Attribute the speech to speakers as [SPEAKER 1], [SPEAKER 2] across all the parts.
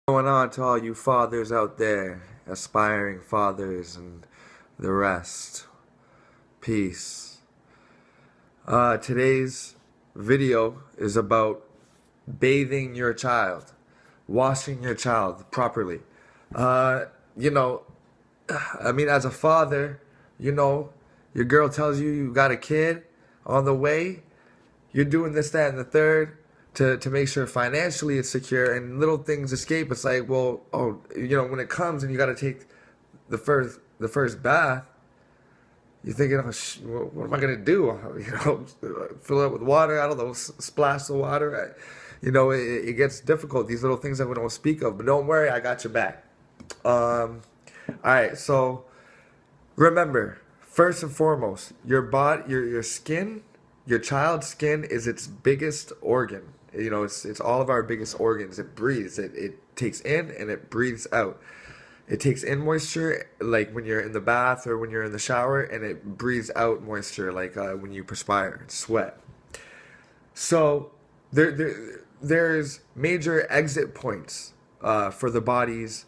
[SPEAKER 1] Going on to all you fathers out there, aspiring fathers and the rest. Peace. Today's video is about bathing your child, washing your child properly. Uh, you know, as a father, you know, your girl tells you you got a kid on the way. You're doing this, that, and the third to make sure financially it's secure, and little things escape. It's like, well, oh, when it comes and you got to take the first bath, you're thinking, oh, what am I gonna do? Fill it with water. I don't know, splash the water. It gets difficult. These little things that we don't speak of, but don't worry, I got your back. All right, so remember, first and foremost, your body, your skin, your child's skin is its biggest organ. It's all of our biggest organs. It breathes. It takes in and it breathes out. It takes in moisture, like when you're in the bath or when you're in the shower, and it breathes out moisture, like when you perspire, sweat. So there's major exit points for the body's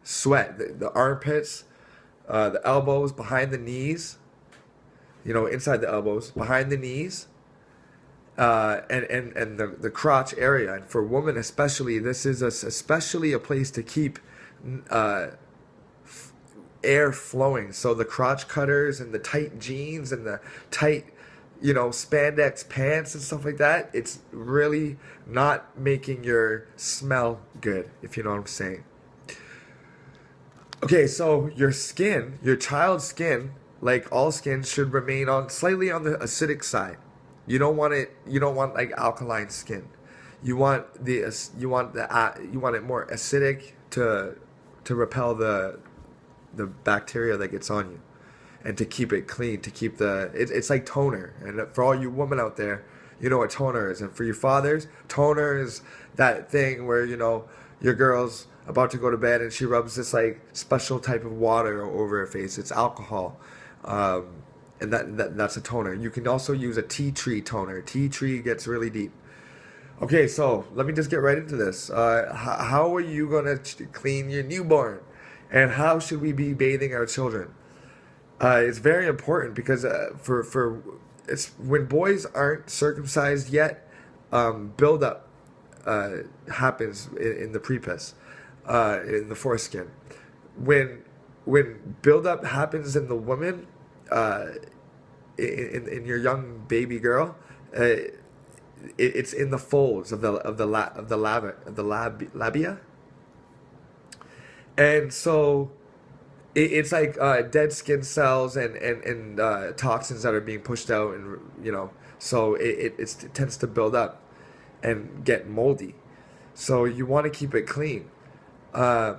[SPEAKER 1] sweat. The armpits, the elbows, behind the knees, inside the elbows, behind the knees, and the crotch area. And for women especially, this is especially a place to keep uh, air flowing. So the crotch cutters and the tight jeans and the tight, spandex pants and stuff like that, it's really not making your smell good, if you know what I'm saying. Okay, so your skin, your child's skin, like all skin, should remain on slightly on the acidic side. You don't want like alkaline skin. You want it more acidic to repel the bacteria that gets on you, and to keep it clean, to keep it's like toner. And for all you women out there, you know what toner is. And for you fathers, toner is that thing where your girl's about to go to bed and she rubs this like special type of water over her face. It's alcohol, and that's a toner. You can also use a tea tree toner. Tea tree gets really deep. Okay, so let me just get right into this. How are you gonna clean your newborn, and how should we be bathing our children? It's very important because for it's when boys aren't circumcised yet, buildup happens in the prepuce, in the foreskin. When buildup happens in the woman, uh, in your young baby girl, it's in the folds of the labia, and so it's like dead skin cells and toxins that are being pushed out, and so it tends to build up and get moldy. So you want to keep it clean. Uh,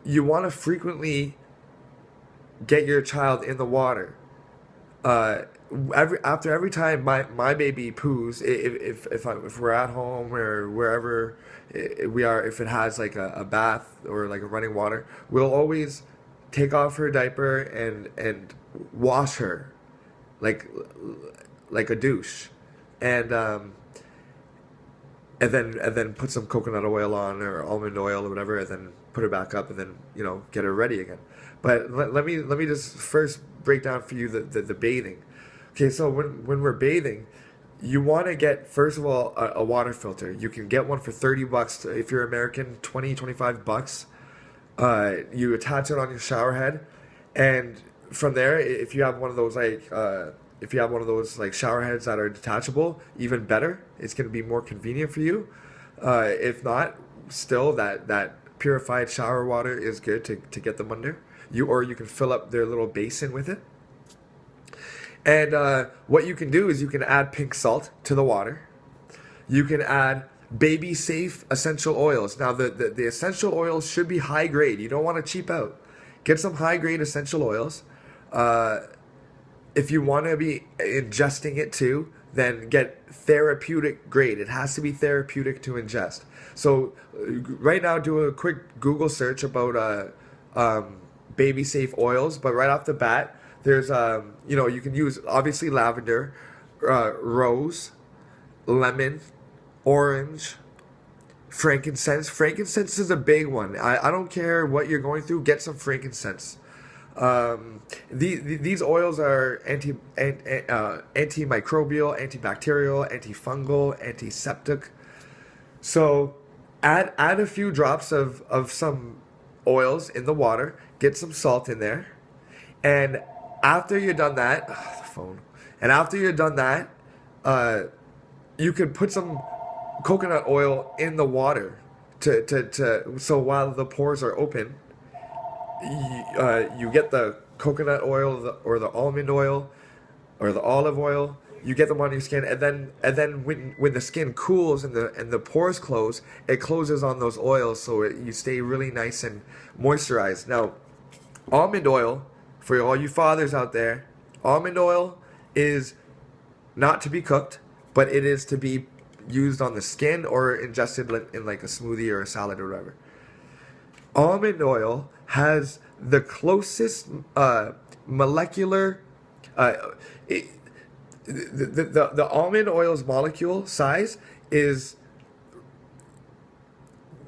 [SPEAKER 1] you want to frequently get your child in the water. Uh, after every time my baby poos, if we're at home or wherever we are, if it has like a bath or like a running water, we'll always take off her diaper and wash her like like a douche, and and then put some coconut oil on or almond oil or whatever, and then put her back up, and then get her ready again. But let me just first break down for you the bathing. Okay, so when we're bathing, you want to get, first of all, a water filter. You can get one for $30 if you're American, 25 bucks. You attach it on your shower head, and from there, if you have one of those shower heads that are detachable, even better. It's going to be more convenient for you. If not, still that purified shower water is good to get them under. You can fill up their little basin with it. And what you can do is you can add pink salt to the water. You can add baby safe essential oils. Now the essential oils should be high grade. You don't want to cheap out. Get some high grade essential oils. Uh, if you want to be ingesting it too, then get therapeutic grade. It has to be therapeutic to ingest. So right now, do a quick Google search about baby safe oils. But right off the bat, there's you can use obviously lavender, rose, lemon, orange, Frankincense. Frankincense is a big one. I don't care what you're going through. Get some frankincense. These oils are antimicrobial, antibacterial, antifungal, antiseptic. So add a few drops of some oils in the water. Get some salt in there, and after you're done that, the phone. And after you're done that, uh, you could put some coconut oil in the water to so while the pores are open, you get the coconut oil or the almond oil or the olive oil. You get them on your skin, and then when the skin cools and the pores close, it closes on those oils, so you stay really nice and moisturized. Now, almond oil, for all you fathers out there, almond oil is not to be cooked, but it is to be used on the skin or ingested in like a smoothie or a salad or whatever. Almond oil has the closest molecular uh, it, the almond oil's molecule size is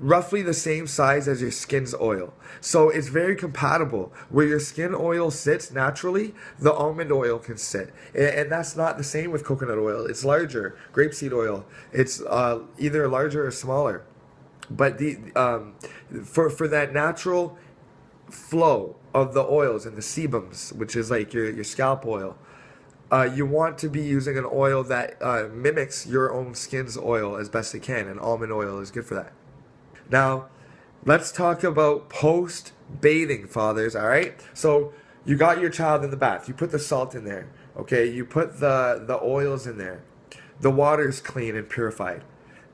[SPEAKER 1] roughly the same size as your skin's oil. So it's very compatible. Where your skin oil sits naturally, the almond oil can sit. And that's not the same with coconut oil. It's larger. Grapeseed oil, it's either larger or smaller. But for that natural flow of the oils and the sebums, which is like your scalp oil, you want to be using an oil that mimics your own skin's oil as best it can, and almond oil is good for that. Now, let's talk about post-bathing, fathers, all right? So you got your child in the bath. You put the salt in there, okay? You put the oils in there. The water is clean and purified.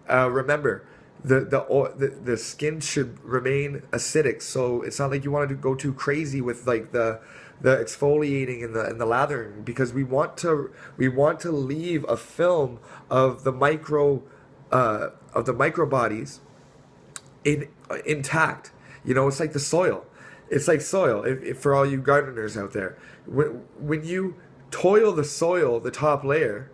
[SPEAKER 1] Remember, the skin should remain acidic, so it's not like you want to go too crazy with like the exfoliating and the lathering, because we want to leave a film of the micro bodies intact. You know, it's like the soil. It's like soil. If for all you gardeners out there, when you toil the soil, the top layer,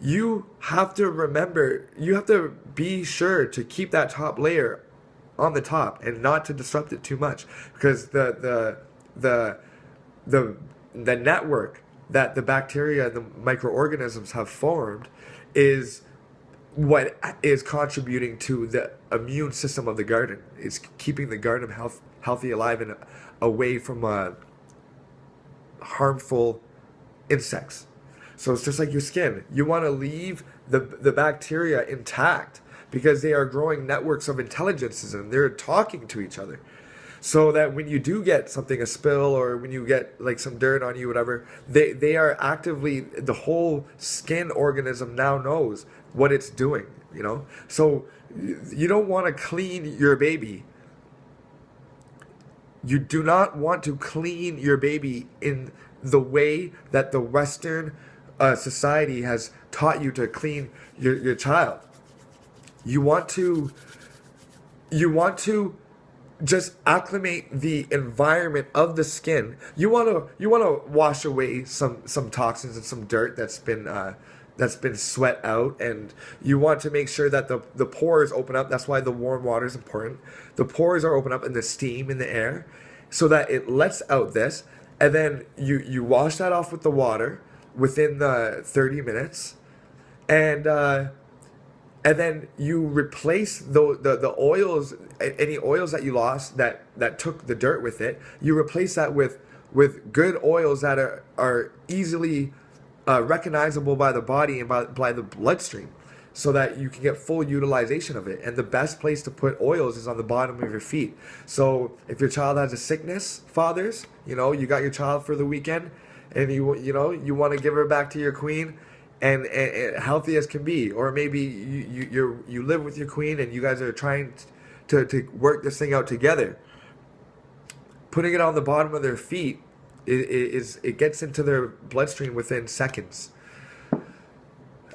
[SPEAKER 1] you have to remember, you have to be sure to keep that top layer on the top and not to disrupt it too much, because the network that the bacteria and the microorganisms have formed is what is contributing to the immune system of the garden. It's keeping the garden healthy, alive, and away from harmful insects. So it's just like your skin. You want to leave the bacteria intact, because they are growing networks of intelligences and they're talking to each other. So that when you do get something, a spill, or when you get like some dirt on you, whatever, they are actively, the whole skin organism now knows what it's doing, you know? So you don't want to clean your baby. You do not want to clean your baby in the way that the Western society has taught you to clean your child. You want to just acclimate the environment of the skin. You want to wash away some toxins and some dirt that's been sweat out, and you want to make sure that the pores open up. That's why the warm water is important. The pores are open up in the steam in the air, so that it lets out this, and then you wash that off with the water within the 30 minutes, and then you replace the oils, any oils that you lost that took the dirt with it. You replace that with good oils that are easily recognizable by the body and by the bloodstream, so that you can get full utilization of it. And the best place to put oils is on the bottom of your feet. So if your child has a sickness, fathers, you got your child for the weekend, and you want to give her back to your queen, and healthy as can be, or maybe you live with your queen and you guys are trying to work this thing out together. Putting it on the bottom of their feet it gets into their bloodstream within seconds.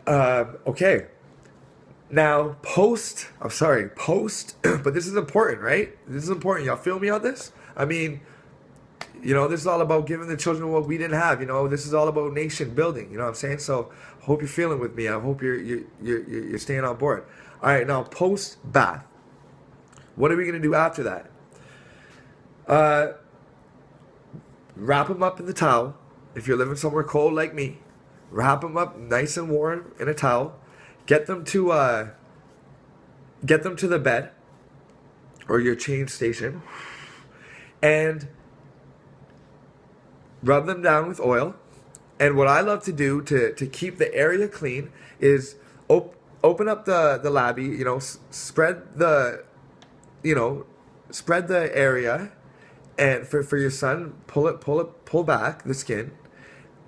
[SPEAKER 1] Okay. Now, post, but this is important, right? This is important. Y'all feel me on this? I mean, this is all about giving the children what we didn't have. This is all about nation building. You know what I'm saying? So, hope you're feeling with me. I hope you're staying on board. All right, now post bath. What are we gonna do after that? Uh, Wrap them up in the towel. If you're living somewhere cold like me, wrap them up nice and warm in a towel. Get them to the bed or your change station, and rub them down with oil. And what I love to do to keep the area clean is open up the labby, spread the, spread the area, and for your son, pull back the skin,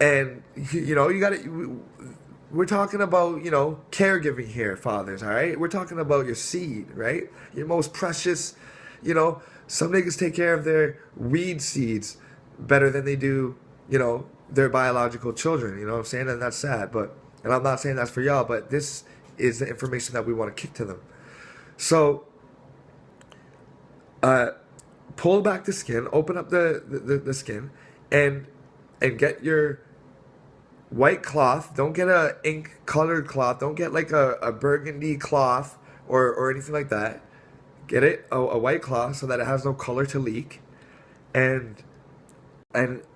[SPEAKER 1] and you got to. We're talking about caregiving here, fathers. All right, we're talking about your seed, right? Your most precious. Some niggas take care of their weed seeds better than they do, their biological children. You know what I'm saying? And that's sad. And I'm not saying that's for y'all, but this is the information that we want to kick to them. So, pull back the skin, open up the skin, and get your white cloth. Don't get a ink colored cloth. Don't get like a burgundy cloth or anything like that. Get it a white cloth so that it has no color to leak, and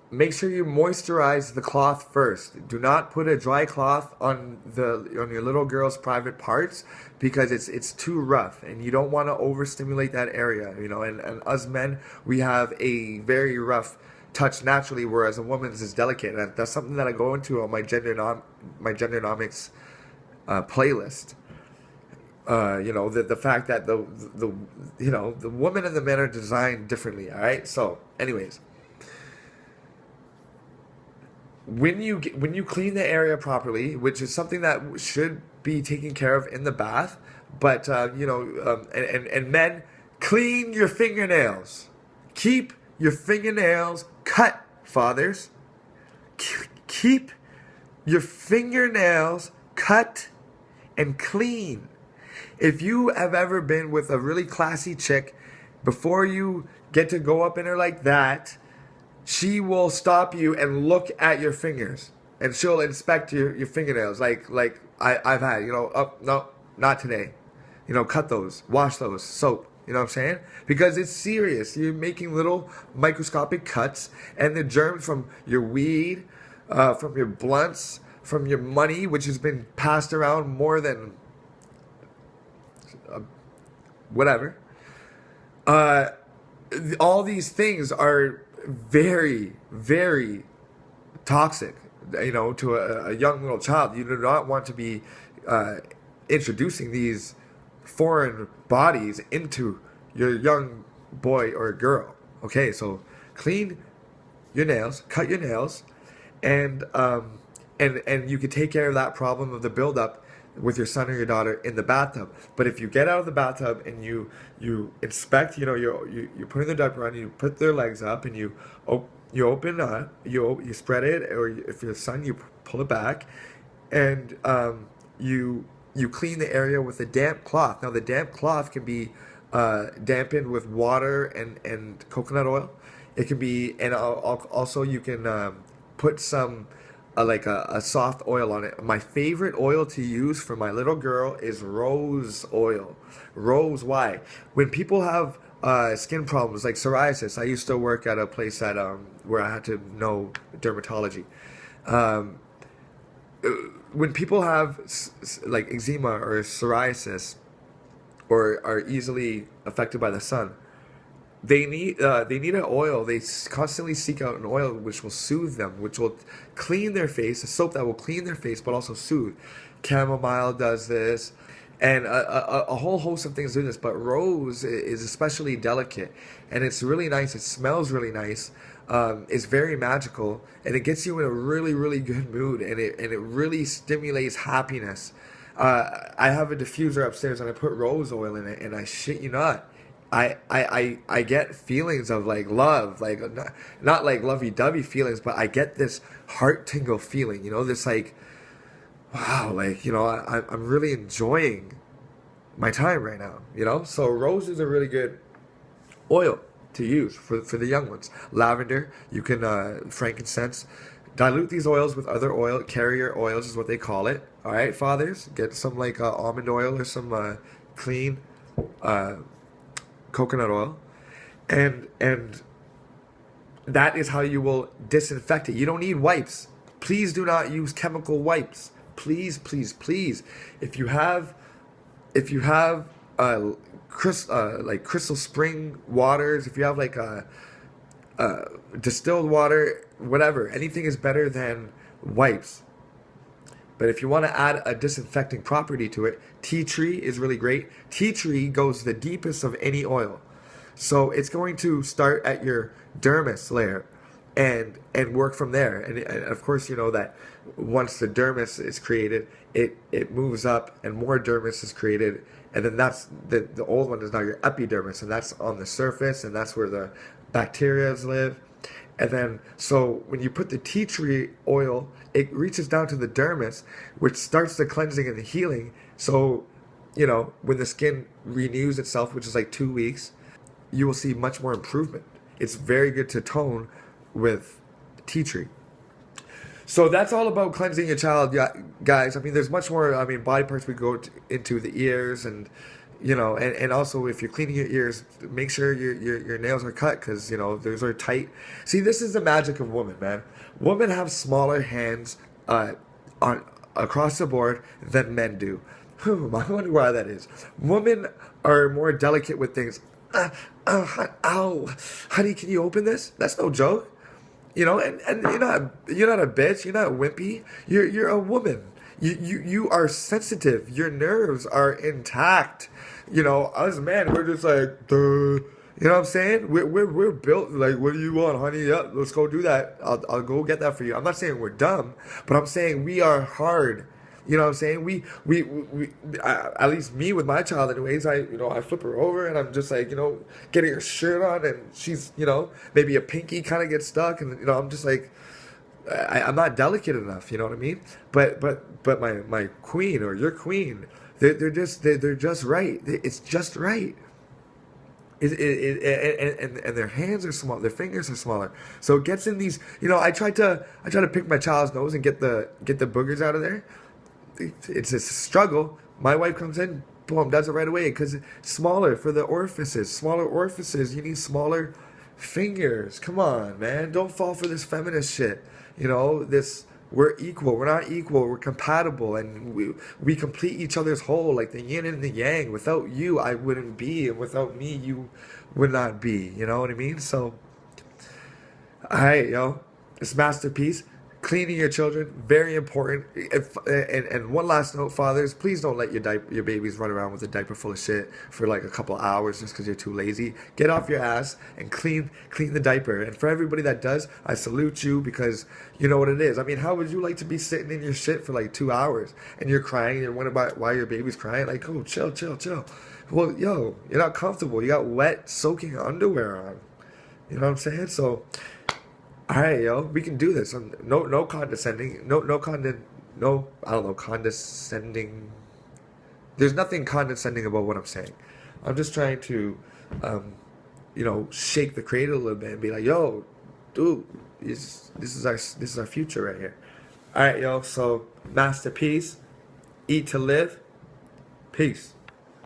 [SPEAKER 1] make sure you moisturize the cloth first. Do not put a dry cloth on your little girl's private parts, because it's too rough, and you don't want to overstimulate that area. And us men, we have a very rough touch naturally, whereas a woman's is delicate. And that's something that I go into on my gendernomics playlist. The fact that the woman and the men are designed differently. All right. So, anyways, when you clean the area properly, which is something that should be taken care of in the bath, but and men, clean your fingernails. Keep your fingernails cut, fathers. Keep your fingernails cut and clean. If you have ever been with a really classy chick, before you get to go up in her like that, she will stop you and look at your fingers, and she'll inspect your fingernails like I've had. Oh, no, not today. Cut those, wash those, soap. You know what I'm saying? Because it's serious. You're making little microscopic cuts, and the germs from your weed, from your blunts, from your money, which has been passed around more than whatever. All these things are very, very toxic, to a young little child. You do not want to be introducing these foreign bodies into your young boy or girl. Okay, so clean your nails, cut your nails, and you can take care of that problem of the buildup with your son or your daughter in the bathtub. But if you get out of the bathtub and you inspect, you're putting the diaper on, you put their legs up, and you open up, you spread it, or if you're a son, you pull it back, and you clean the area with a damp cloth. Now the damp cloth can be dampened with water and coconut oil. It can be, and also you can put some like a soft oil on it. My favorite oil to use for my little girl is rose oil. Rose, why? When people have skin problems like psoriasis, I used to work at a place that where I had to know dermatology. When people have like eczema or psoriasis, or are easily affected by the sun, they need an oil. They constantly seek out an oil which will soothe them, which will clean their face, a soap that will clean their face but also soothe. Chamomile does this, and a whole host of things do this. But rose is especially delicate, and it's really nice. It smells really nice. It's very magical, and it gets you in a really, really good mood, and it really stimulates happiness. I have a diffuser upstairs, and I put rose oil in it, and I shit you not, I get feelings of like love, like not like lovey-dovey feelings, but I get this heart tingle feeling, this like, wow, like, I'm really enjoying my time right now, So rose is a really good oil to use for the young ones. Lavender, you can frankincense, Dilute these oils with other oil, carrier oils is what they call it. All right, fathers, get some like almond oil or some clean uh, coconut oil, and that is how you will disinfect it. You don't need wipes. Please do not use chemical wipes. Please, please, please. If you have, if you have like crystal spring waters, if you have like distilled water, whatever, anything is better than wipes. But if you want to add a disinfecting property to it, tea tree is really great. Tea tree goes the deepest of any oil. So it's going to start at your dermis layer and work from there. And of course, you know that once the dermis is created, it moves up and more dermis is created. And then that's the old one is now your epidermis, and that's on the surface, and that's where the bacteria live. And then, so when you put the tea tree oil, it reaches down to the dermis, which starts the cleansing and the healing. So, you know, when the skin renews itself, which is like 2 weeks, you will see much more improvement. It's very good to tone with tea tree. So that's all about cleansing your child, yeah, guys. I mean, there's much more. I mean, body parts we go into the ears, and you know, and also if you're cleaning your ears, make sure your nails are cut, because you know those are tight. See, this is the magic of women, man. Women have smaller hands on across the board than men do. I wonder why that is. Women are more delicate with things. Ow, honey, can you open this? That's no joke. You know, and you're not a bitch, you're not wimpy. You're a woman. You are sensitive. Your nerves are intact. You know, us men, we're just like, duh. You know what I'm saying? We're built like, what do you want, honey? Yeah, let's go do that. I'll go get that for you. I'm not saying we're dumb, but I'm saying we are hard. You know what I'm saying? At least me with my child, anyways. I flip her over and I'm just like, getting her shirt on, and she's, maybe a pinky kind of gets stuck, and I'm just like, I'm not delicate enough. You know what I mean? But my queen or your queen, they're just right. It's just right. And their hands are small, their fingers are smaller, so it gets in these. I try to pick my child's nose and get the boogers out of there. It's a struggle. My wife comes in, boom, does it right away, because smaller for the orifices. Smaller orifices, you need smaller fingers. Come on, man, don't fall for this feminist shit. We're equal. We're not equal. We're compatible, and we complete each other's whole, like the yin and the yang. Without you, I wouldn't be, and without me, you would not be. You know what I mean? So, all right, this masterpiece. Cleaning your children, very important. And one last note, fathers, please don't let your babies run around with a diaper full of shit for like a couple hours just because you're too lazy. Get off your ass and clean the diaper. And for everybody that does, I salute you, because you know what it is. I mean, how would you like to be sitting in your shit for like 2 hours and you're crying and you're wondering about why your baby's crying? Like, oh, chill. Well, you're not comfortable. You got wet, soaking underwear on. You know what I'm saying? So, all right, we can do this. No condescending. Condescending. There's nothing condescending about what I'm saying. I'm just trying to, shake the cradle a little bit and be like, yo, dude, this is our future right here. All right, So masterpiece. Eat to live. Peace.